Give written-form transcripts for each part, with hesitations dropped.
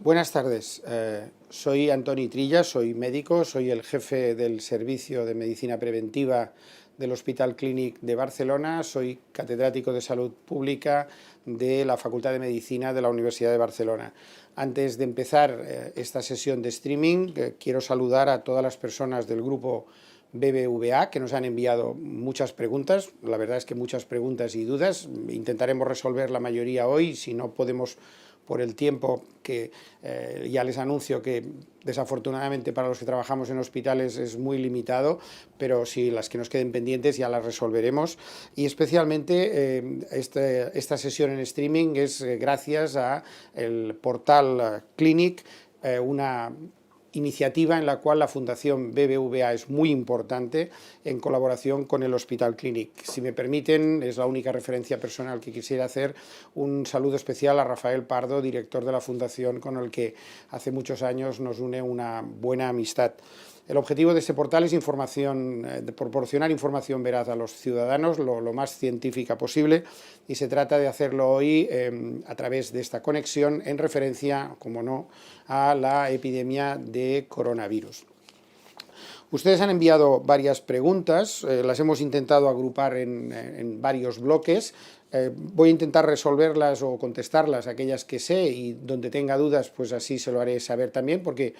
Buenas tardes, soy Antoni Trilla, soy médico, soy el jefe del Servicio de Medicina Preventiva del Hospital Clínic de Barcelona, soy catedrático de Salud Pública de la Facultad de Medicina de la Universidad de Barcelona. Antes de empezar esta sesión de streaming, quiero saludar a todas las personas del grupo BBVA que nos han enviado muchas preguntas, la verdad es que muchas preguntas y dudas, intentaremos resolver la mayoría hoy, si no podemos por el tiempo que ya les anuncio que desafortunadamente para los que trabajamos en hospitales es muy limitado, pero si las que nos queden pendientes ya las resolveremos. Y especialmente esta sesión en streaming es gracias al portal Clinic, una iniciativa en la cual la Fundación BBVA es muy importante en colaboración con el Hospital Clínic. Si me permiten, es la única referencia personal que quisiera hacer, un saludo especial a Rafael Pardo, director de la Fundación, con el que hace muchos años nos une una buena amistad. El objetivo de este portal es proporcionar información veraz a los ciudadanos, lo más científica posible, y se trata de hacerlo hoy a través de esta conexión en referencia, como no, a la epidemia de coronavirus. Ustedes han enviado varias preguntas, las hemos intentado agrupar en varios bloques. Voy a intentar resolverlas o contestarlas, aquellas que sé, y donde tenga dudas, pues así se lo haré saber también, porque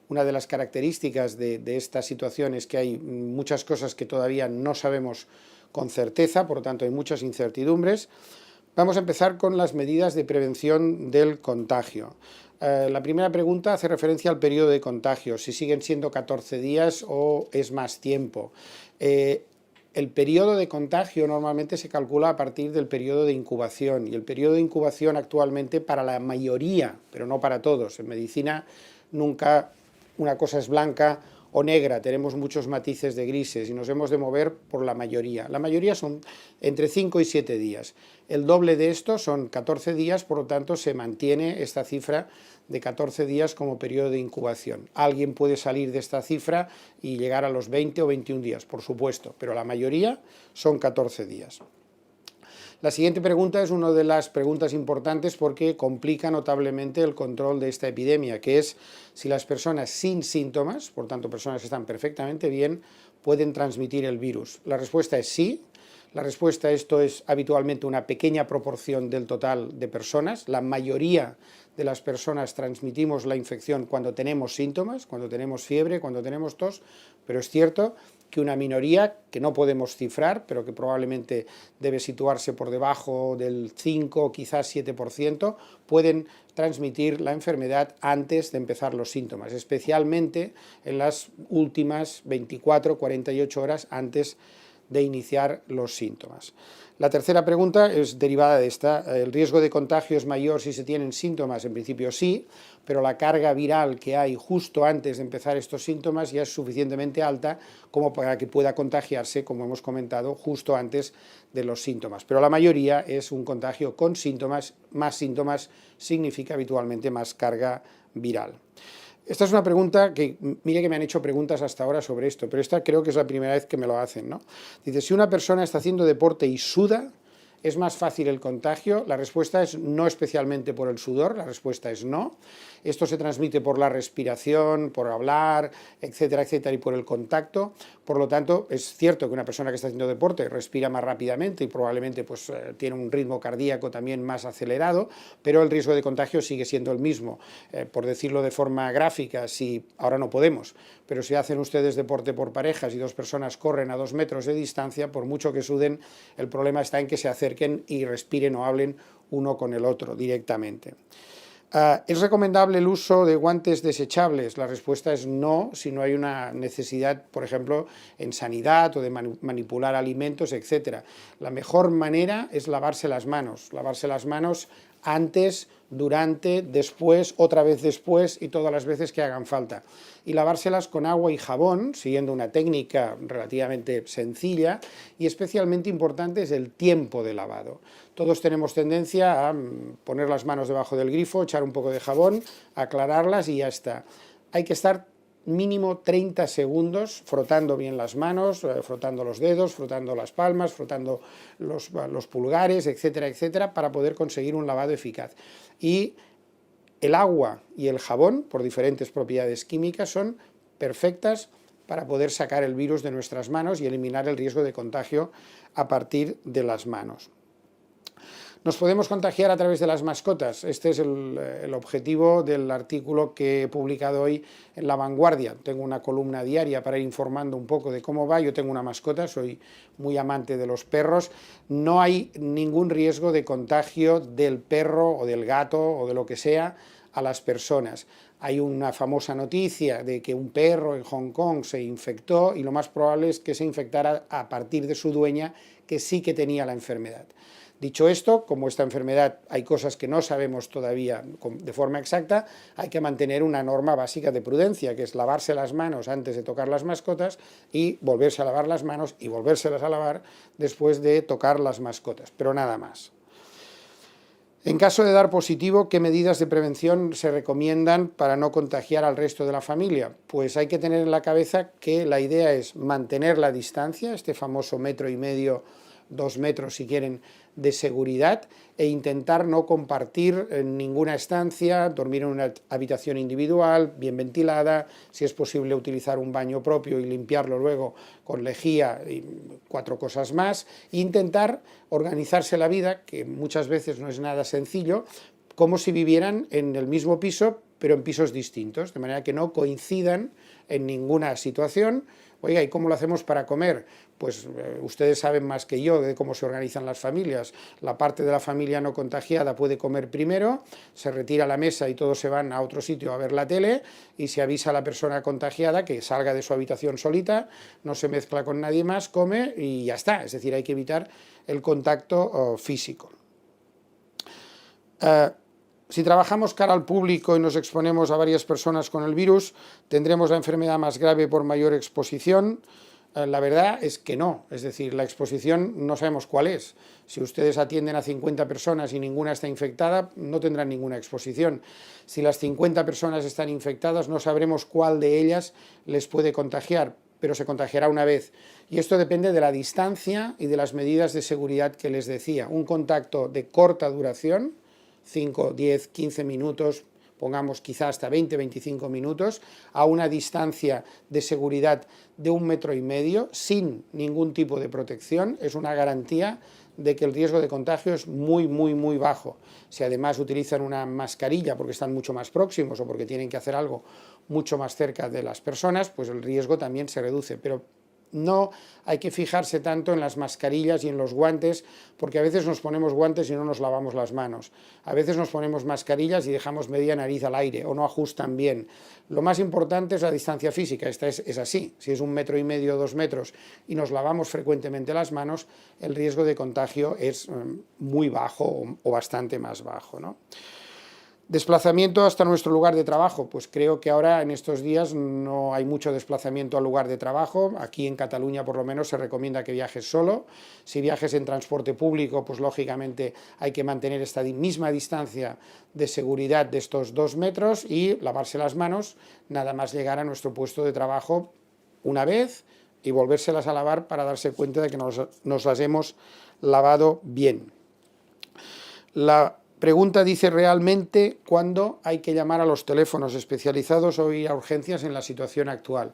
una de las características de esta situación es que hay muchas cosas que todavía no sabemos con certeza, por lo tanto hay muchas incertidumbres. Vamos a empezar con las medidas de prevención del contagio. La primera pregunta hace referencia al periodo de contagio, si siguen siendo 14 días o es más tiempo. El periodo de contagio normalmente se calcula a partir del periodo de incubación, y el periodo de incubación actualmente para la mayoría, pero no para todos, en medicina nunca una cosa es blanca o negra, tenemos muchos matices de grises y nos hemos de mover por la mayoría. La mayoría son entre 5 y 7 días. El doble de esto son 14 días, por lo tanto se mantiene esta cifra de 14 días como periodo de incubación. Alguien puede salir de esta cifra y llegar a los 20 o 21 días, por supuesto, pero la mayoría son 14 días. La siguiente pregunta es una de las preguntas importantes porque complica notablemente el control de esta epidemia, que es si las personas sin síntomas, por tanto personas que están perfectamente bien, pueden transmitir el virus. La respuesta es sí. La respuesta a esto es habitualmente una pequeña proporción del total de personas. La mayoría de las personas transmitimos la infección cuando tenemos síntomas, cuando tenemos fiebre, cuando tenemos tos, pero es cierto que una minoría, que no podemos cifrar, pero que probablemente debe situarse por debajo del 5, quizás 7%, pueden transmitir la enfermedad antes de empezar los síntomas, especialmente en las últimas 24, 48 horas antes de iniciar los síntomas. La tercera pregunta es derivada de esta. ¿El riesgo de contagio es mayor si se tienen síntomas? En principio sí, pero la carga viral que hay justo antes de empezar estos síntomas ya es suficientemente alta como para que pueda contagiarse, como hemos comentado, justo antes de los síntomas. Pero la mayoría es un contagio con síntomas, más síntomas significa habitualmente más carga viral. Esta es una pregunta que, mire que me han hecho preguntas hasta ahora sobre esto, pero esta creo que es la primera vez que me lo hacen, ¿no? Dice, si una persona está haciendo deporte y suda, ¿es más fácil el contagio? La respuesta es no especialmente por el sudor, la respuesta es no. Esto se transmite por la respiración, por hablar, etcétera, etcétera, y por el contacto. Por lo tanto, es cierto que una persona que está haciendo deporte respira más rápidamente y probablemente pues, tiene un ritmo cardíaco también más acelerado, pero el riesgo de contagio sigue siendo el mismo. Por decirlo de forma gráfica, si ahora no podemos, pero si hacen ustedes deporte por parejas y dos personas corren a 2 metros de distancia, por mucho que suden, el problema está en que se acerquen y respiren o hablen uno con el otro directamente. ¿Es recomendable el uso de guantes desechables? La respuesta es no, si no hay una necesidad, por ejemplo, en sanidad o de manipular alimentos, etc. La mejor manera es lavarse las manos antes, durante, después, otra vez después y todas las veces que hagan falta. Y lavárselas con agua y jabón, siguiendo una técnica relativamente sencilla, y especialmente importante es el tiempo de lavado. Todos tenemos tendencia a poner las manos debajo del grifo, echar un poco de jabón, aclararlas y ya está. Hay que estar mínimo 30 segundos frotando bien las manos, frotando los dedos, frotando las palmas, frotando los pulgares, etcétera, etcétera, para poder conseguir un lavado eficaz. Y el agua y el jabón, por diferentes propiedades químicas, son perfectas para poder sacar el virus de nuestras manos y eliminar el riesgo de contagio a partir de las manos. Nos podemos contagiar a través de las mascotas. Este es el objetivo del artículo que he publicado hoy en La Vanguardia. Tengo una columna diaria para ir informando un poco de cómo va. Yo tengo una mascota, soy muy amante de los perros. No hay ningún riesgo de contagio del perro o del gato o de lo que sea a las personas. Hay una famosa noticia de que un perro en Hong Kong se infectó y lo más probable es que se infectara a partir de su dueña, que sí que tenía la enfermedad. Dicho esto, como esta enfermedad hay cosas que no sabemos todavía de forma exacta, hay que mantener una norma básica de prudencia, que es lavarse las manos antes de tocar las mascotas y volverse a lavar las manos y volvérselas a lavar después de tocar las mascotas, pero nada más. En caso de dar positivo, ¿qué medidas de prevención se recomiendan para no contagiar al resto de la familia? Pues hay que tener en la cabeza que la idea es mantener la distancia, este famoso 1,5 metros, 2 metros si quieren, de seguridad, e intentar no compartir en ninguna estancia, dormir en una habitación individual, bien ventilada, si es posible utilizar un baño propio y limpiarlo luego con lejía y 4 cosas más, e intentar organizarse la vida, que muchas veces no es nada sencillo, como si vivieran en el mismo piso, pero en pisos distintos, de manera que no coincidan en ninguna situación. Oiga, ¿y cómo lo hacemos para comer? Pues ustedes saben más que yo de cómo se organizan las familias. La parte de la familia no contagiada puede comer primero, se retira a la mesa y todos se van a otro sitio a ver la tele y se avisa a la persona contagiada que salga de su habitación solita, no se mezcla con nadie más, come y ya está. Es decir, hay que evitar el contacto físico. Si trabajamos cara al público y nos exponemos a varias personas con el virus, ¿tendremos la enfermedad más grave por mayor exposición? La verdad es que no, es decir, la exposición no sabemos cuál es. Si ustedes atienden a 50 personas y ninguna está infectada, no tendrán ninguna exposición. Si las 50 personas están infectadas, no sabremos cuál de ellas les puede contagiar, pero se contagiará una vez. Y esto depende de la distancia y de las medidas de seguridad que les decía. Un contacto de corta duración, 5, 10, 15 minutos, pongamos quizá hasta 20, 25 minutos, a una distancia de seguridad de 1,5 metros, sin ningún tipo de protección, es una garantía de que el riesgo de contagio es muy, muy, muy bajo. Si además utilizan una mascarilla porque están mucho más próximos o porque tienen que hacer algo mucho más cerca de las personas, pues el riesgo también se reduce, pero no hay que fijarse tanto en las mascarillas y en los guantes, porque a veces nos ponemos guantes y no nos lavamos las manos. A veces nos ponemos mascarillas y dejamos media nariz al aire o no ajustan bien. Lo más importante es la distancia física, esta es así. Si es 1,5 metros, 2 metros y nos lavamos frecuentemente las manos, el riesgo de contagio es muy bajo o bastante más bajo, ¿no? Desplazamiento hasta nuestro lugar de trabajo, pues creo que ahora en estos días no hay mucho desplazamiento al lugar de trabajo. Aquí en Cataluña por lo menos se recomienda que viajes solo. Si viajes en transporte público, pues lógicamente hay que mantener esta misma distancia de seguridad de estos 2 metros y lavarse las manos nada más llegar a nuestro puesto de trabajo una vez y volvérselas a lavar para darse cuenta de que nos las hemos lavado bien. La pregunta dice realmente cuándo hay que llamar a los teléfonos especializados o ir a urgencias en la situación actual.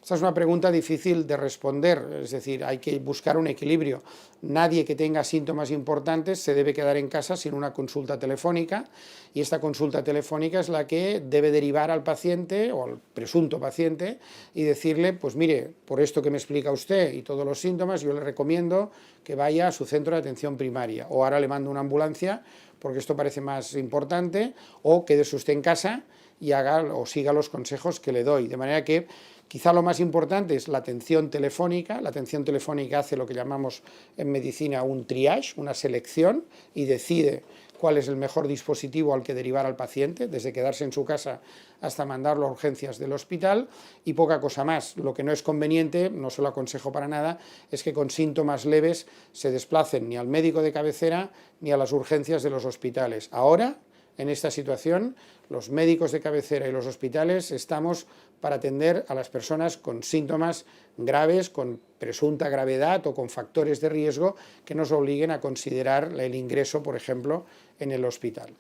Esta es una pregunta difícil de responder, es decir, hay que buscar un equilibrio. Nadie que tenga síntomas importantes se debe quedar en casa sin una consulta telefónica y esta consulta telefónica es la que debe derivar al paciente o al presunto paciente y decirle, pues mire, por esto que me explica usted y todos los síntomas, yo le recomiendo que vaya a su centro de atención primaria o ahora le mando una ambulancia porque esto parece más importante, o quédese usted en casa y haga o siga los consejos que le doy. De manera que quizá lo más importante es la atención telefónica. La atención telefónica hace lo que llamamos en medicina un triage, una selección, y decide cuál es el mejor dispositivo al que derivar al paciente, desde quedarse en su casa hasta mandarlo a urgencias del hospital, y poca cosa más. Lo que no es conveniente, no se lo aconsejo para nada, es que con síntomas leves se desplacen ni al médico de cabecera ni a las urgencias de los hospitales. Ahora, en esta situación, los médicos de cabecera y los hospitales estamos para atender a las personas con síntomas graves, con presunta gravedad o con factores de riesgo que nos obliguen a considerar el ingreso, por ejemplo, en el hospital.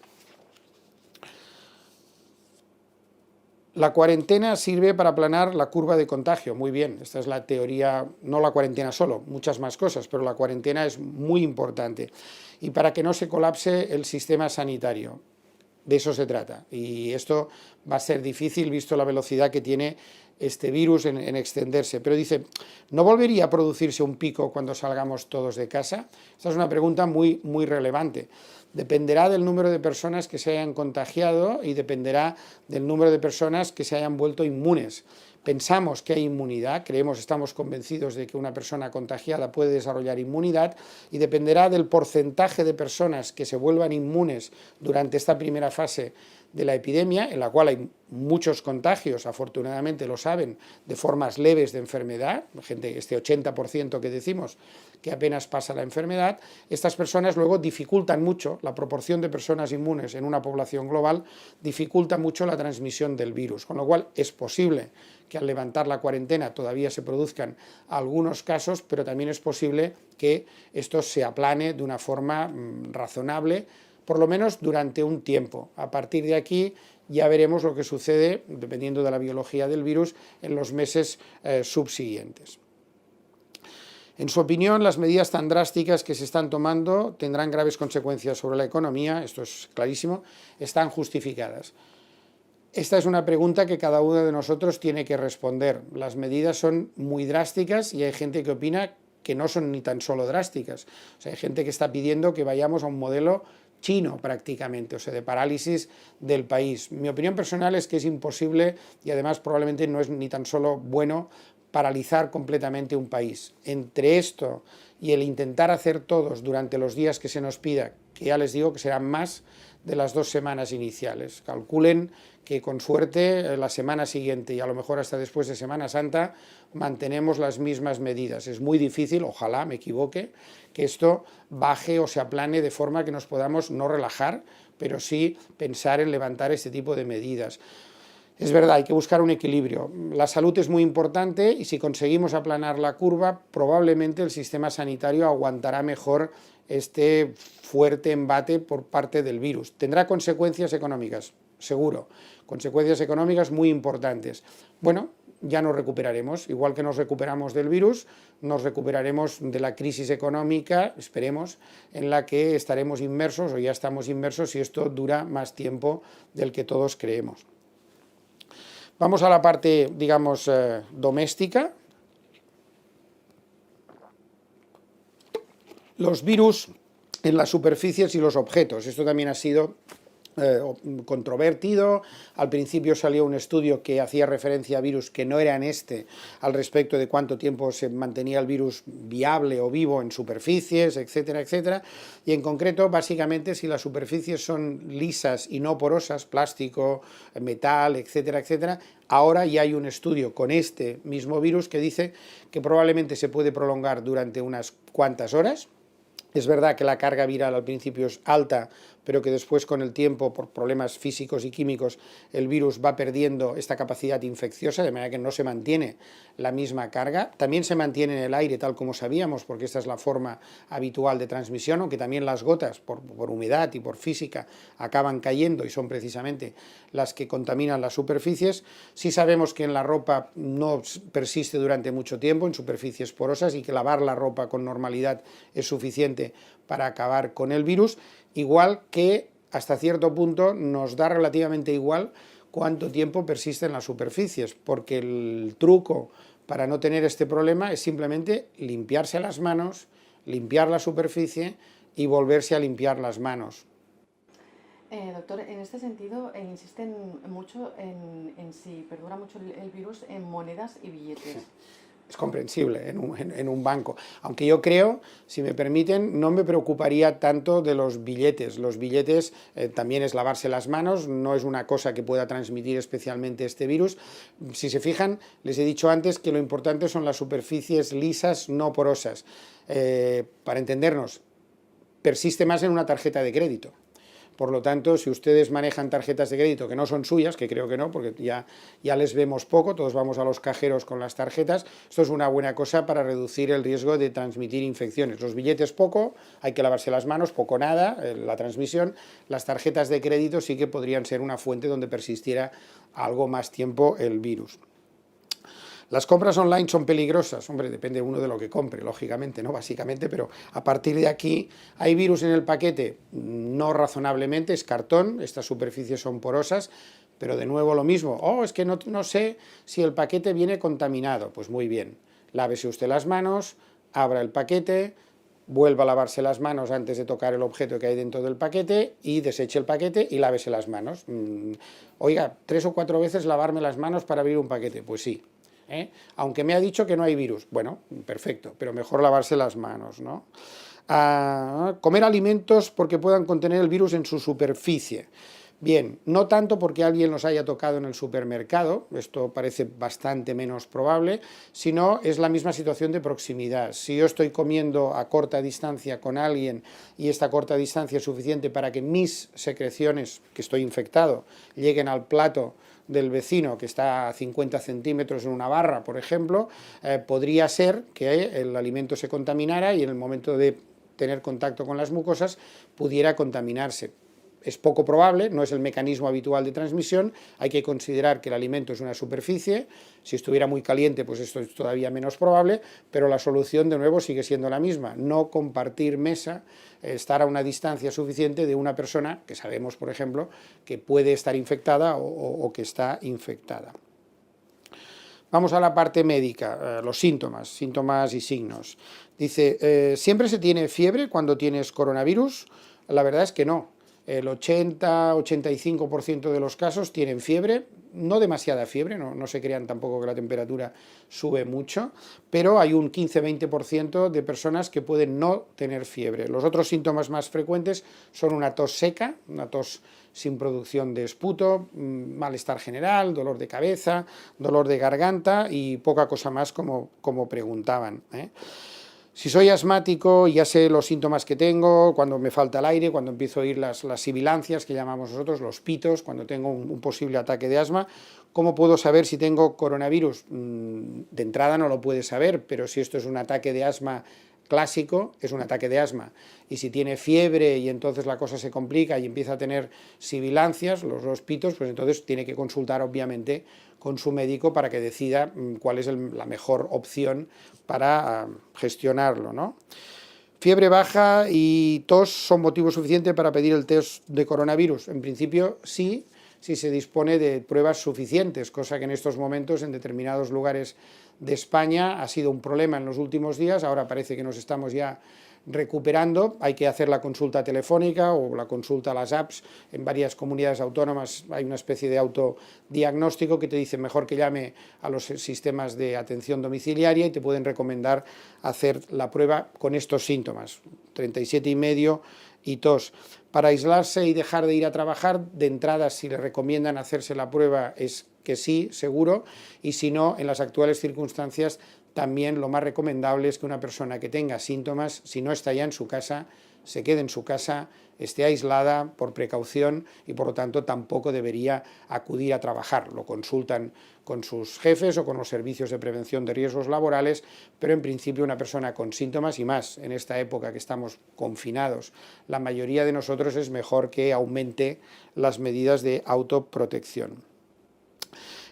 La cuarentena sirve para aplanar la curva de contagio, muy bien, esta es la teoría, no la cuarentena solo, muchas más cosas, pero la cuarentena es muy importante. Y para que no se colapse el sistema sanitario, de eso se trata. Y esto va a ser difícil visto la velocidad que tiene este virus en extenderse. Pero dice, ¿no volvería a producirse un pico cuando salgamos todos de casa? Esta es una pregunta muy relevante. Dependerá del número de personas que se hayan contagiado y dependerá del número de personas que se hayan vuelto inmunes. Pensamos que hay inmunidad, estamos convencidos de que una persona contagiada puede desarrollar inmunidad y dependerá del porcentaje de personas que se vuelvan inmunes durante esta primera fase de la epidemia, en la cual hay muchos contagios, afortunadamente lo saben, de formas leves de enfermedad, gente, este 80% que decimos que apenas pasa la enfermedad. Estas personas luego dificultan mucho, la proporción de personas inmunes en una población global dificulta mucho la transmisión del virus, con lo cual es posible que al levantar la cuarentena todavía se produzcan algunos casos, pero también es posible que esto se aplane de una forma razonable, por lo menos durante un tiempo. A partir de aquí ya veremos lo que sucede, dependiendo de la biología del virus, en los meses subsiguientes. En su opinión, las medidas tan drásticas que se están tomando tendrán graves consecuencias sobre la economía, esto es clarísimo, están justificadas. Esta es una pregunta que cada uno de nosotros tiene que responder. Las medidas son muy drásticas y hay gente que opina que no son ni tan solo drásticas. O sea, hay gente que está pidiendo que vayamos a un modelo chino prácticamente, o sea, de parálisis del país. Mi opinión personal es que es imposible y además probablemente no es ni tan solo bueno paralizar completamente un país. Entre esto y el intentar hacer todos durante los días que se nos pida, que ya les digo que serán más de las 2 semanas iniciales. Calculen que con suerte la semana siguiente y a lo mejor hasta después de Semana Santa mantenemos las mismas medidas. Es muy difícil, ojalá me equivoque, que esto baje o se aplane de forma que nos podamos no relajar, pero sí pensar en levantar este tipo de medidas. Es verdad, hay que buscar un equilibrio. La salud es muy importante y si conseguimos aplanar la curva, probablemente el sistema sanitario aguantará mejor este fuerte embate por parte del virus. Tendrá consecuencias económicas, seguro, consecuencias económicas muy importantes. Bueno, ya nos recuperaremos, igual que nos recuperamos del virus, nos recuperaremos de la crisis económica, esperemos, en la que estaremos inmersos o ya estamos inmersos si esto dura más tiempo del que todos creemos. Vamos a la parte, digamos, doméstica. Los virus en las superficies y los objetos. Esto también ha sido controvertido. Al principio salió un estudio que hacía referencia a virus que no eran al respecto de cuánto tiempo se mantenía el virus viable o vivo en superficies, etcétera, etcétera. Y en concreto, básicamente, si las superficies son lisas y no porosas, plástico, metal, etcétera, etcétera, ahora ya hay un estudio con este mismo virus que dice que probablemente se puede prolongar durante unas cuantas horas. Es verdad que la carga viral al principio es alta, pero que después con el tiempo, por problemas físicos y químicos, el virus va perdiendo esta capacidad infecciosa, de manera que no se mantiene la misma carga. También se mantiene en el aire, tal como sabíamos, porque esta es la forma habitual de transmisión, aunque también las gotas, por humedad y por física, acaban cayendo y son precisamente las que contaminan las superficies. Sí sabemos que en la ropa no persiste durante mucho tiempo, en superficies porosas, y que lavar la ropa con normalidad es suficiente para acabar con el virus, igual que hasta cierto punto nos da relativamente igual cuánto tiempo persiste en las superficies, porque el truco para no tener este problema es simplemente limpiarse las manos, limpiar la superficie y volverse a limpiar las manos. Doctor, en este sentido insisten mucho en si perdura mucho el virus en monedas y billetes. Es comprensible en un banco, aunque yo creo, si me permiten, no me preocuparía tanto de los billetes. Los billetes también es lavarse las manos, no es una cosa que pueda transmitir especialmente este virus. Si se fijan, les he dicho antes que lo importante son las superficies lisas, no porosas. Para entendernos, persiste más en una tarjeta de crédito. Por lo tanto, si ustedes manejan tarjetas de crédito que no son suyas, que creo que no, porque ya les vemos poco, todos vamos a los cajeros con las tarjetas, esto es una buena cosa para reducir el riesgo de transmitir infecciones. Los billetes poco, hay que lavarse las manos, poco nada, la transmisión. Las tarjetas de crédito sí que podrían ser una fuente donde persistiera algo más tiempo el virus. Las compras online son peligrosas, hombre, depende uno de lo que compre, lógicamente, ¿no? Básicamente, pero a partir de aquí, ¿hay virus en el paquete? No razonablemente, es cartón, estas superficies son porosas, pero de nuevo lo mismo, es que no sé si el paquete viene contaminado. Pues muy bien, lávese usted las manos, abra el paquete, vuelva a lavarse las manos antes de tocar el objeto que hay dentro del paquete y deseche el paquete y lávese las manos. Oiga, 3 o 4 veces lavarme las manos para abrir un paquete, pues sí. Aunque me ha dicho que no hay virus, bueno, perfecto, pero mejor lavarse las manos, ¿no? Comer alimentos porque puedan contener el virus en su superficie. Bien, no tanto porque alguien los haya tocado en el supermercado, esto parece bastante menos probable, sino es la misma situación de proximidad. Si yo estoy comiendo a corta distancia con alguien y esta corta distancia es suficiente para que mis secreciones, que estoy infectado, lleguen al plato del vecino que está a 50 centímetros en una barra, por ejemplo, podría ser que el alimento se contaminara y en el momento de tener contacto con las mucosas pudiera contaminarse. Es poco probable, no es el mecanismo habitual de transmisión, hay que considerar que el alimento es una superficie, si estuviera muy caliente pues esto es todavía menos probable, pero la solución de nuevo sigue siendo la misma, no compartir mesa, estar a una distancia suficiente de una persona que sabemos, por ejemplo, que puede estar infectada o que está infectada. Vamos a la parte médica, los síntomas y signos. Dice, ¿siempre se tiene fiebre cuando tienes coronavirus? La verdad es que no. El 80-85% de los casos tienen fiebre, no demasiada fiebre, no se crean tampoco que la temperatura sube mucho, pero hay un 15-20% de personas que pueden no tener fiebre. Los otros síntomas más frecuentes son una tos seca, una tos sin producción de esputo, malestar general, dolor de cabeza, dolor de garganta y poca cosa más como preguntaban, Si soy asmático, ya sé los síntomas que tengo, cuando me falta el aire, cuando empiezo a oír las sibilancias, que llamamos nosotros, los pitos, cuando tengo un posible ataque de asma. ¿Cómo puedo saber si tengo coronavirus? De entrada no lo puedes saber, pero si esto es un ataque de asma clásico, es un ataque de asma. Y si tiene fiebre y entonces la cosa se complica y empieza a tener sibilancias, los pitos, pues entonces tiene que consultar obviamente con su médico para que decida cuál es la mejor opción para gestionarlo, ¿no? Fiebre baja y tos son motivo suficiente para pedir el test de coronavirus. En principio sí, si se dispone de pruebas suficientes, cosa que en estos momentos en determinados lugares de España ha sido un problema en los últimos días, ahora parece que nos estamos ya recuperando, hay que hacer la consulta telefónica o la consulta a las apps, en varias comunidades autónomas hay una especie de autodiagnóstico que te dice mejor que llame a los sistemas de atención domiciliaria y te pueden recomendar hacer la prueba con estos síntomas, 37,5 y tos. Para aislarse y dejar de ir a trabajar, de entrada si le recomiendan hacerse la prueba es que sí, seguro, y si no, en las actuales circunstancias también lo más recomendable es que una persona que tenga síntomas, si no está ya en su casa, se quede en su casa, esté aislada por precaución y por lo tanto tampoco debería acudir a trabajar. Lo consultan con sus jefes o con los servicios de prevención de riesgos laborales, pero en principio una persona con síntomas y más en esta época que estamos confinados, la mayoría de nosotros es mejor que aumente las medidas de autoprotección.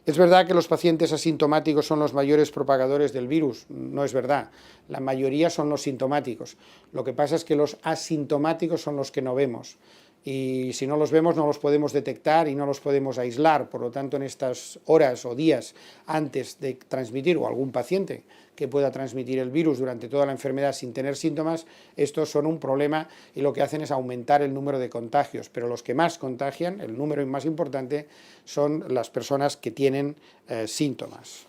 Es verdad que los pacientes asintomáticos son los mayores propagadores del virus, no es verdad, la mayoría son los sintomáticos, lo que pasa es que los asintomáticos son los que no vemos y si no los vemos no los podemos detectar y no los podemos aislar, por lo tanto en estas horas o días antes de transmitir o algún paciente que pueda transmitir el virus durante toda la enfermedad sin tener síntomas, estos son un problema y lo que hacen es aumentar el número de contagios, pero los que más contagian, el número más importante, son las personas que tienen síntomas.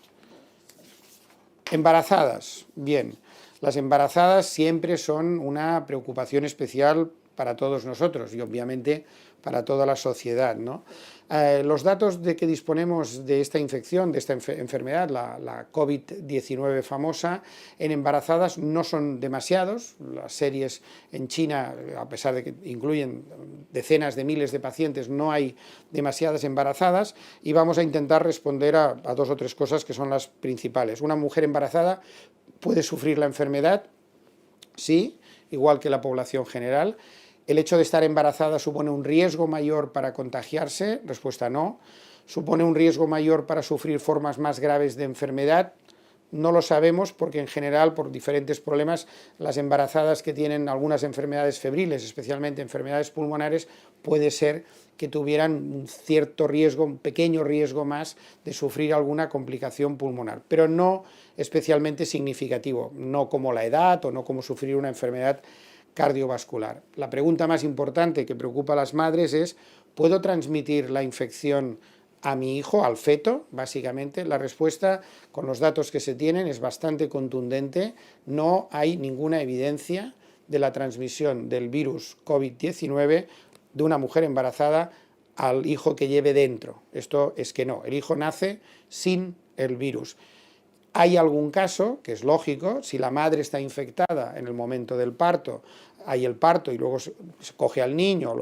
Embarazadas, bien, las embarazadas siempre son una preocupación especial para todos nosotros y obviamente para toda la sociedad, ¿no? Los datos de que disponemos de esta infección, de esta enfermedad, la COVID-19 famosa, en embarazadas no son demasiados. Las series en China, a pesar de que incluyen decenas de miles de pacientes, no hay demasiadas embarazadas, y vamos a intentar responder a dos o tres cosas que son las principales. Una mujer embarazada puede sufrir la enfermedad, sí, igual que la población general. ¿El hecho de estar embarazada supone un riesgo mayor para contagiarse? Respuesta no. ¿Supone un riesgo mayor para sufrir formas más graves de enfermedad? No lo sabemos porque en general, por diferentes problemas, las embarazadas que tienen algunas enfermedades febriles, especialmente enfermedades pulmonares, puede ser que tuvieran un cierto riesgo, un pequeño riesgo más de sufrir alguna complicación pulmonar, pero no especialmente significativo, no como la edad o no como sufrir una enfermedad cardiovascular. La pregunta más importante que preocupa a las madres es: ¿puedo transmitir la infección a mi hijo, al feto? Básicamente, la respuesta, con los datos que se tienen, es bastante contundente. No hay ninguna evidencia de la transmisión del virus COVID-19 de una mujer embarazada al hijo que lleve dentro. Esto es que no, el hijo nace sin el virus. Hay algún caso, que es lógico, si la madre está infectada en el momento del parto, hay el parto y luego se coge al niño,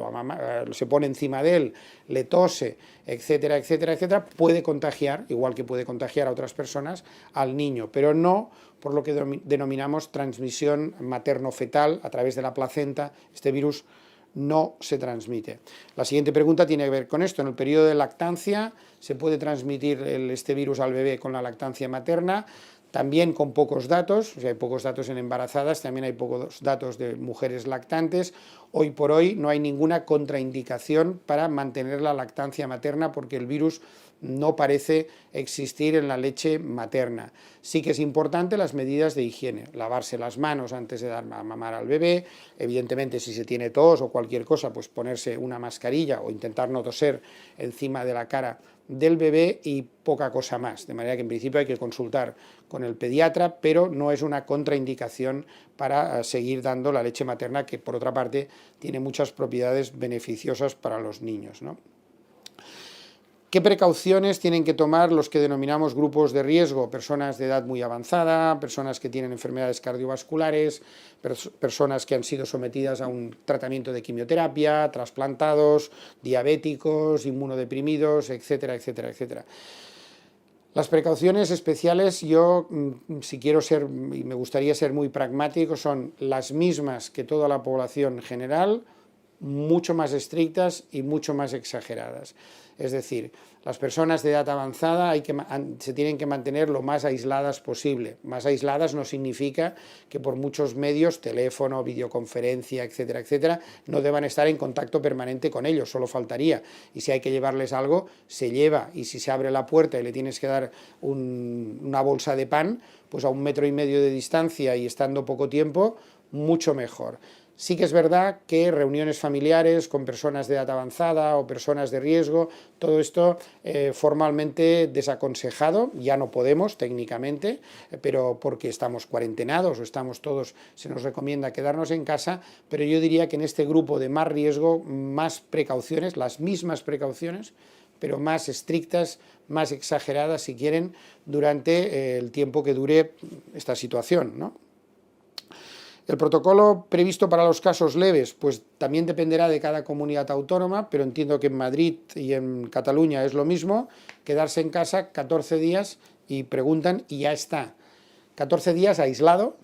se pone encima de él, le tose, etcétera, etcétera, etcétera, puede contagiar, igual que puede contagiar a otras personas, al niño, pero no por lo que denominamos transmisión materno-fetal a través de la placenta. Este virus no se transmite. La siguiente pregunta tiene que ver con esto. En el periodo de lactancia, ¿se puede transmitir este virus al bebé con la lactancia materna? También con pocos datos, o sea, hay pocos datos en embarazadas, también hay pocos datos de mujeres lactantes. Hoy por hoy no hay ninguna contraindicación para mantener la lactancia materna porque el virus no parece existir en la leche materna. Sí que es importante las medidas de higiene, lavarse las manos antes de dar a mamar al bebé, evidentemente si se tiene tos o cualquier cosa, pues ponerse una mascarilla o intentar no toser encima de la cara del bebé y poca cosa más, de manera que en principio hay que consultar con el pediatra, pero no es una contraindicación para seguir dando la leche materna, que por otra parte tiene muchas propiedades beneficiosas para los niños, ¿no? ¿Qué precauciones tienen que tomar los que denominamos grupos de riesgo? Personas de edad muy avanzada, personas que tienen enfermedades cardiovasculares, personas que han sido sometidas a un tratamiento de quimioterapia, trasplantados, diabéticos, inmunodeprimidos, etcétera, etcétera, etcétera. Las precauciones especiales, yo, si quiero ser, y me gustaría ser muy pragmático, son las mismas que toda la población general, mucho más estrictas y mucho más exageradas. Es decir, las personas de edad avanzada se tienen que mantener lo más aisladas posible. Más aisladas no significa que por muchos medios, teléfono, videoconferencia, etcétera, etcétera, no deban estar en contacto permanente con ellos, solo faltaría. Y si hay que llevarles algo, se lleva. Y si se abre la puerta y le tienes que dar una bolsa de pan, pues a 1,5 metros de distancia y estando poco tiempo, mucho mejor. Sí que es verdad que reuniones familiares con personas de edad avanzada o personas de riesgo, todo esto formalmente desaconsejado, ya no podemos técnicamente, pero porque estamos cuarentenados o estamos todos, se nos recomienda quedarnos en casa, pero yo diría que en este grupo de más riesgo, más precauciones, las mismas precauciones, pero más estrictas, más exageradas si quieren, durante el tiempo que dure esta situación, ¿no? El protocolo previsto para los casos leves, pues también dependerá de cada comunidad autónoma, pero entiendo que en Madrid y en Cataluña es lo mismo, quedarse en casa 14 días y preguntan y ya está. 14 días aislado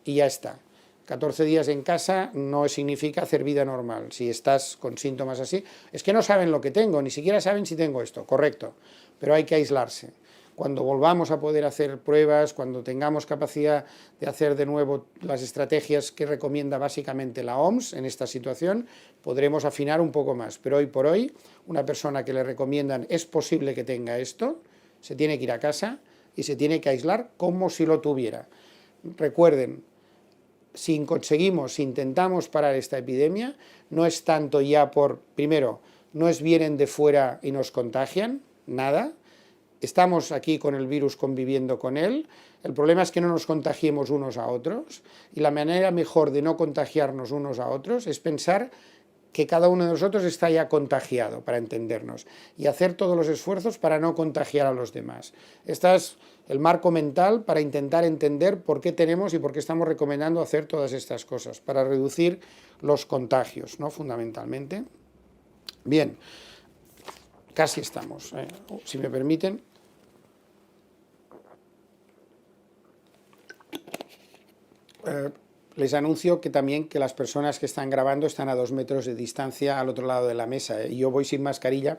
y ya está. 14 días en casa no significa hacer vida normal. Si estás con síntomas así, es que no saben lo que tengo, ni siquiera saben si tengo esto, correcto, pero hay que aislarse. Cuando volvamos a poder hacer pruebas, cuando tengamos capacidad de hacer de nuevo las estrategias que recomienda básicamente la OMS en esta situación, podremos afinar un poco más. Pero hoy por hoy, una persona que le recomiendan es posible que tenga esto, se tiene que ir a casa y se tiene que aislar como si lo tuviera. Recuerden, si intentamos parar esta epidemia, no es tanto ya primero, no es vienen de fuera y nos contagian, nada. Estamos aquí con el virus conviviendo con él, el problema es que no nos contagiemos unos a otros y la manera mejor de no contagiarnos unos a otros es pensar que cada uno de nosotros está ya contagiado, para entendernos, y hacer todos los esfuerzos para no contagiar a los demás. Este es el marco mental para intentar entender por qué tenemos y por qué estamos recomendando hacer todas estas cosas, para reducir los contagios, ¿no? Fundamentalmente. Bien, casi estamos, si me permiten. Les anuncio que también que las personas que están grabando están a 2 metros de distancia al otro lado de la mesa. Y yo voy sin mascarilla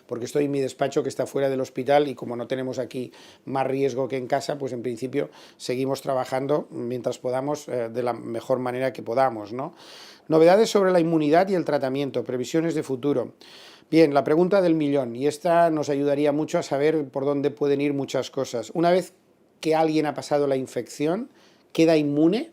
porque estoy en mi despacho que está fuera del hospital y como no tenemos aquí más riesgo que en casa, pues en principio seguimos trabajando mientras podamos de la mejor manera que podamos, ¿no? Novedades sobre la inmunidad y el tratamiento, previsiones de futuro. Bien, la pregunta del millón, y esta nos ayudaría mucho a saber por dónde pueden ir muchas cosas. Una vez que alguien ha pasado la infección, ¿queda inmune?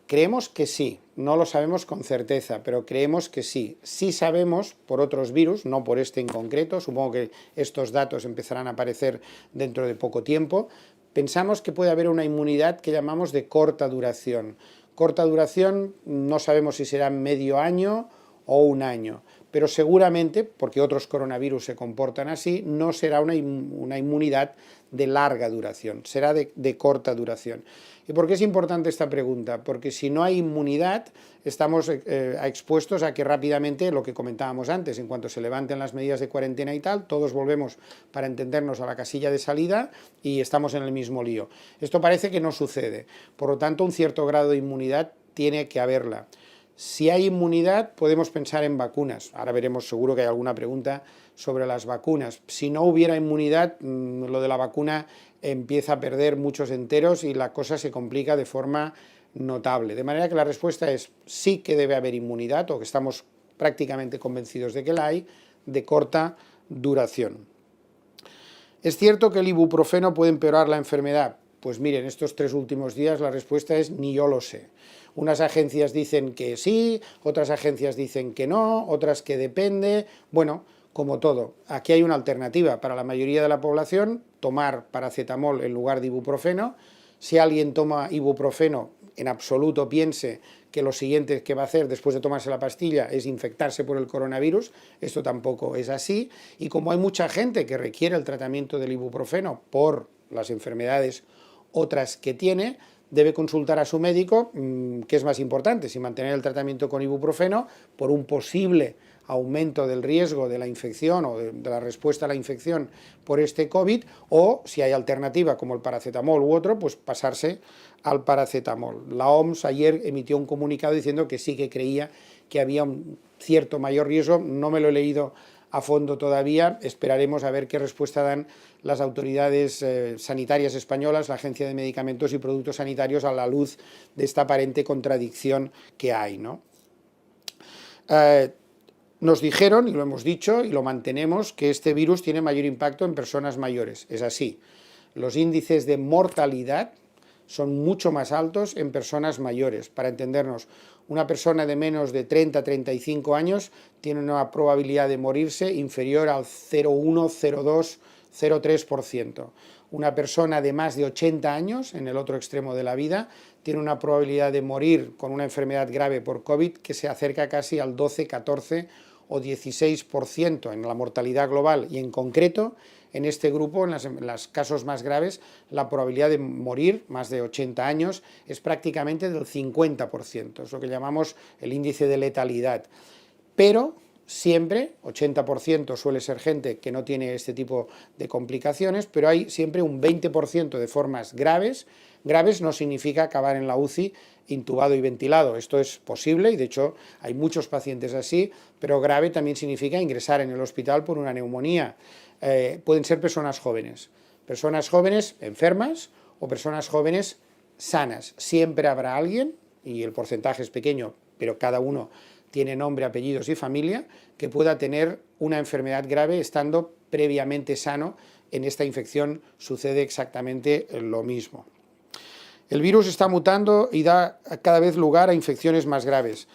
Creemos que sí, no lo sabemos con certeza, pero creemos que sí. Sí sabemos por otros virus, no por este en concreto, supongo que estos datos empezarán a aparecer dentro de poco tiempo. Pensamos que puede haber una inmunidad que llamamos de corta duración. Corta duración no sabemos si será medio año o un año, pero seguramente, porque otros coronavirus se comportan así, no será una inmunidad de larga duración, será de corta duración. ¿Y por qué es importante esta pregunta? Porque si no hay inmunidad, estamos expuestos a que rápidamente, lo que comentábamos antes, en cuanto se levanten las medidas de cuarentena y tal, todos volvemos, para entendernos, a la casilla de salida y estamos en el mismo lío. Esto parece que no sucede, por lo tanto un cierto grado de inmunidad tiene que haberla. Si hay inmunidad, podemos pensar en vacunas. Ahora veremos, seguro que hay alguna pregunta sobre las vacunas. Si no hubiera inmunidad, lo de la vacuna empieza a perder muchos enteros y la cosa se complica de forma notable. De manera que la respuesta es sí que debe haber inmunidad, o que estamos prácticamente convencidos de que la hay, de corta duración. ¿Es cierto que el ibuprofeno puede empeorar la enfermedad? Pues miren, estos 3 últimos días la respuesta es ni yo lo sé. Unas agencias dicen que sí, otras agencias dicen que no, otras que depende. Bueno, como todo, aquí hay una alternativa para la mayoría de la población, tomar paracetamol en lugar de ibuprofeno. Si alguien toma ibuprofeno, en absoluto piense que lo siguiente que va a hacer después de tomarse la pastilla es infectarse por el coronavirus. Esto tampoco es así. Y como hay mucha gente que requiere el tratamiento del ibuprofeno por las enfermedades otras que tiene, debe consultar a su médico qué es más importante, si mantener el tratamiento con ibuprofeno por un posible aumento del riesgo de la infección o de la respuesta a la infección por este COVID, o si hay alternativa como el paracetamol u otro, pues pasarse al paracetamol. La OMS ayer emitió un comunicado diciendo que sí que creía que había un cierto mayor riesgo, no me lo he leído a fondo todavía, esperaremos a ver qué respuesta dan las autoridades sanitarias españolas, la Agencia de Medicamentos y Productos Sanitarios, a la luz de esta aparente contradicción que hay, ¿no? Nos dijeron, y lo hemos dicho, y lo mantenemos, que este virus tiene mayor impacto en personas mayores. Es así. Los índices de mortalidad son mucho más altos en personas mayores. Para entendernos, una persona de menos de 30-35 años tiene una probabilidad de morirse inferior al 0,1, 0,2, 0,3%. Una persona de más de 80 años, en el otro extremo de la vida, tiene una probabilidad de morir con una enfermedad grave por COVID que se acerca casi al 12, 14 o 16% en la mortalidad global, y en concreto en este grupo, en los casos más graves, la probabilidad de morir, más de 80 años, es prácticamente del 50%, es lo que llamamos el índice de letalidad. Pero siempre, 80% suele ser gente que no tiene este tipo de complicaciones, pero hay siempre un 20% de formas graves. Graves no significa acabar en la UCI intubado y ventilado, esto es posible y de hecho hay muchos pacientes así, pero grave también significa ingresar en el hospital por una neumonía. Pueden ser personas jóvenes enfermas o personas jóvenes sanas. Siempre habrá alguien, y el porcentaje es pequeño, pero cada uno tiene nombre, apellidos y familia, que pueda tener una enfermedad grave estando previamente sano. En esta infección sucede exactamente lo mismo. El virus está mutando y da cada vez lugar a infecciones más graves.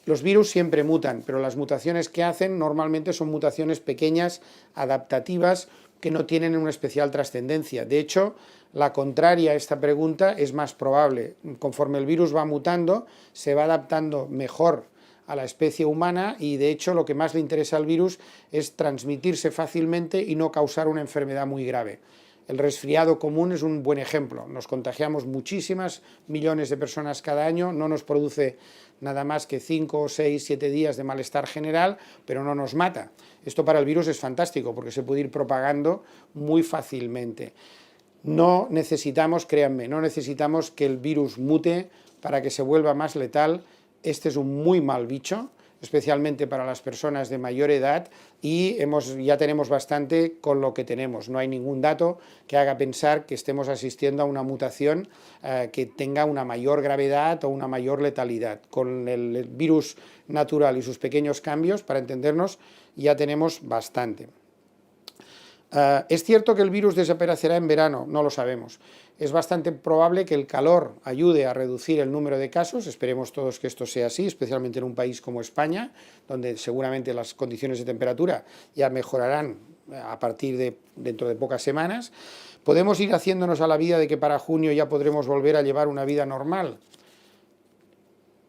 Los virus siempre mutan, pero las mutaciones que hacen normalmente son mutaciones pequeñas, adaptativas, que no tienen una especial trascendencia. De hecho, la contraria a esta pregunta es más probable. Conforme el virus va mutando, se va adaptando mejor a la especie humana y de hecho lo que más le interesa al virus es transmitirse fácilmente y no causar una enfermedad muy grave. El resfriado común es un buen ejemplo. Nos contagiamos muchísimas millones de personas cada año, no nos produce nada más que 5, 6, 7 días de malestar general, pero no nos mata. Esto para el virus es fantástico porque se puede ir propagando muy fácilmente. No necesitamos, créanme, no necesitamos que el virus mute para que se vuelva más letal. Este es un muy mal bicho, especialmente para las personas de mayor edad, y ya tenemos bastante con lo que tenemos. No hay ningún dato que haga pensar que estemos asistiendo a una mutación que tenga una mayor gravedad o una mayor letalidad. Con el virus natural y sus pequeños cambios, para entendernos, ya tenemos bastante. ¿Es cierto que el virus desaparecerá en verano? No lo sabemos. Es bastante probable que el calor ayude a reducir el número de casos, esperemos todos que esto sea así, especialmente en un país como España, donde seguramente las condiciones de temperatura ya mejorarán a partir de dentro de pocas semanas. ¿Podemos ir haciéndonos a la vida de que para junio ya podremos volver a llevar una vida normal?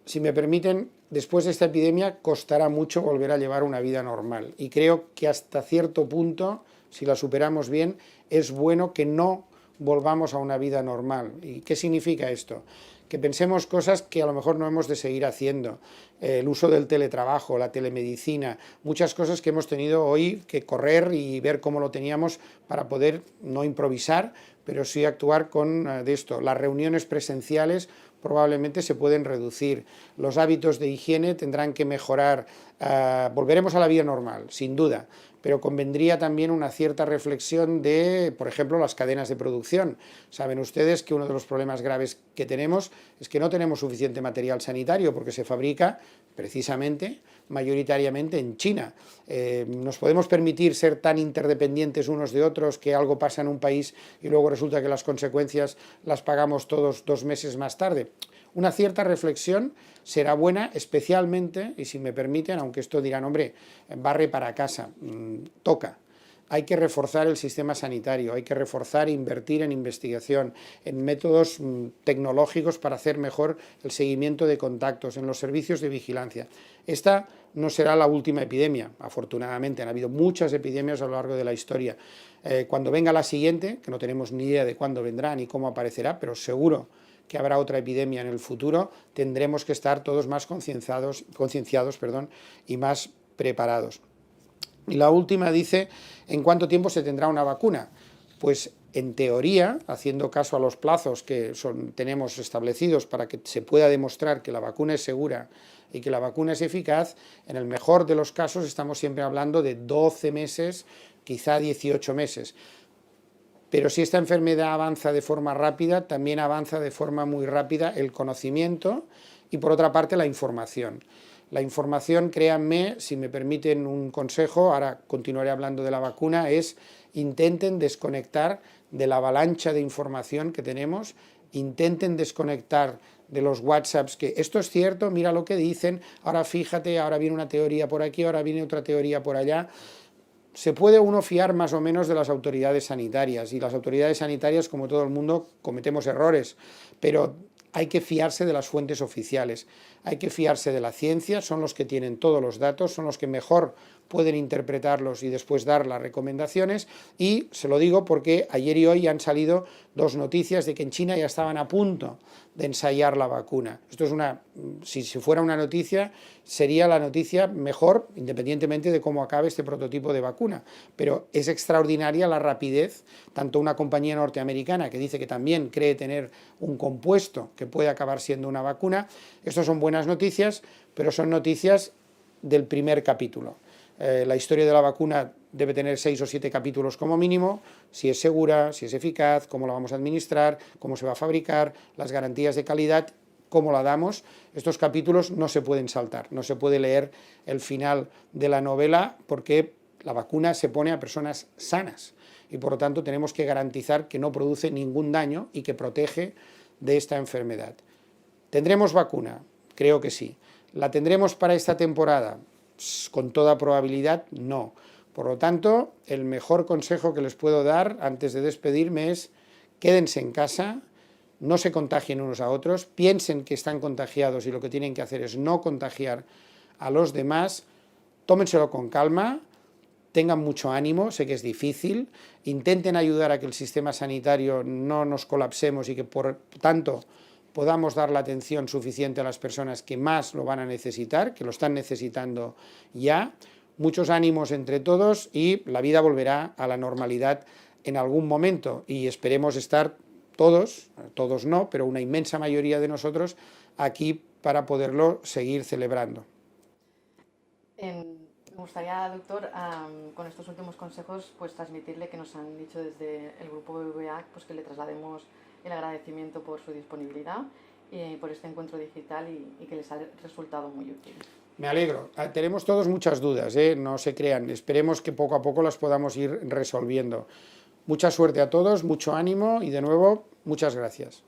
Si me permiten, después de esta epidemia costará mucho volver a llevar una vida normal y creo que hasta cierto punto, si la superamos bien, es bueno que no volvamos a una vida normal. ¿Y qué significa esto? Que pensemos cosas que a lo mejor no hemos de seguir haciendo, el uso del teletrabajo, la telemedicina, muchas cosas que hemos tenido hoy que correr y ver cómo lo teníamos para poder no improvisar, pero sí actuar con de esto. Las reuniones presenciales probablemente se pueden reducir, los hábitos de higiene tendrán que mejorar, volveremos a la vida normal, sin duda, pero convendría también una cierta reflexión de, por ejemplo, las cadenas de producción. Saben ustedes que uno de los problemas graves que tenemos es que no tenemos suficiente material sanitario porque se fabrica precisamente, mayoritariamente en China. ¿Nos podemos permitir ser tan interdependientes unos de otros que algo pasa en un país y luego resulta que las consecuencias las pagamos todos 2 meses más tarde? Una cierta reflexión será buena, especialmente, y si me permiten, aunque esto dirán, hombre, barre para casa, toca. Hay que reforzar el sistema sanitario, hay que reforzar e invertir en investigación, en métodos tecnológicos para hacer mejor el seguimiento de contactos, en los servicios de vigilancia. Esta no será la última epidemia, afortunadamente, han habido muchas epidemias a lo largo de la historia. Cuando venga la siguiente, que no tenemos ni idea de cuándo vendrá ni cómo aparecerá, pero seguro que habrá otra epidemia en el futuro, tendremos que estar todos más concienciados, y más preparados. Y la última dice, ¿en cuánto tiempo se tendrá una vacuna? Pues en teoría, haciendo caso a los plazos que tenemos establecidos para que se pueda demostrar que la vacuna es segura y que la vacuna es eficaz, en el mejor de los casos estamos siempre hablando de 12 meses, quizá 18 meses. Pero si esta enfermedad avanza de forma rápida, también avanza de forma muy rápida el conocimiento y, por otra parte, la información. La información, créanme, si me permiten un consejo, ahora continuaré hablando de la vacuna, es intenten desconectar de la avalancha de información que tenemos, intenten desconectar de los WhatsApps, que esto es cierto, mira lo que dicen, ahora fíjate, ahora viene una teoría por aquí, ahora viene otra teoría por allá. Se puede uno fiar más o menos de las autoridades sanitarias, y las autoridades sanitarias, como todo el mundo, cometemos errores, pero hay que fiarse de las fuentes oficiales, hay que fiarse de la ciencia, son los que tienen todos los datos, son los que mejor pueden interpretarlos y después dar las recomendaciones, y se lo digo porque ayer y hoy han salido 2 noticias de que en China ya estaban a punto de ensayar la vacuna. Esto es si fuera una noticia, sería la noticia mejor, independientemente de cómo acabe este prototipo de vacuna, pero es extraordinaria la rapidez, tanto una compañía norteamericana que dice que también cree tener un compuesto que puede acabar siendo una vacuna. Estas son buenas noticias, pero son noticias del primer capítulo. La historia de la vacuna debe tener 6 o 7 capítulos como mínimo, si es segura, si es eficaz, cómo la vamos a administrar, cómo se va a fabricar, las garantías de calidad, cómo la damos. Estos capítulos no se pueden saltar, no se puede leer el final de la novela porque la vacuna se pone a personas sanas y por lo tanto tenemos que garantizar que no produce ningún daño y que protege de esta enfermedad. ¿Tendremos vacuna? Creo que sí. ¿La tendremos para esta temporada? Con toda probabilidad, no. Por lo tanto, el mejor consejo que les puedo dar antes de despedirme es quédense en casa, no se contagien unos a otros, piensen que están contagiados y lo que tienen que hacer es no contagiar a los demás, tómenselo con calma, tengan mucho ánimo, sé que es difícil, intenten ayudar a que el sistema sanitario no nos colapsemos y que por tanto podamos dar la atención suficiente a las personas que más lo van a necesitar, que lo están necesitando ya. Muchos ánimos entre todos y la vida volverá a la normalidad en algún momento y esperemos estar todos no, pero una inmensa mayoría de nosotros aquí para poderlo seguir celebrando. Me gustaría, doctor, con estos últimos consejos, pues transmitirle que nos han dicho desde el grupo BBVA, pues que le traslademos el agradecimiento por su disponibilidad y por este encuentro digital y que les ha resultado muy útil. Me alegro. Tenemos todos muchas dudas, no se crean. Esperemos que poco a poco las podamos ir resolviendo. Mucha suerte a todos, mucho ánimo y de nuevo, muchas gracias.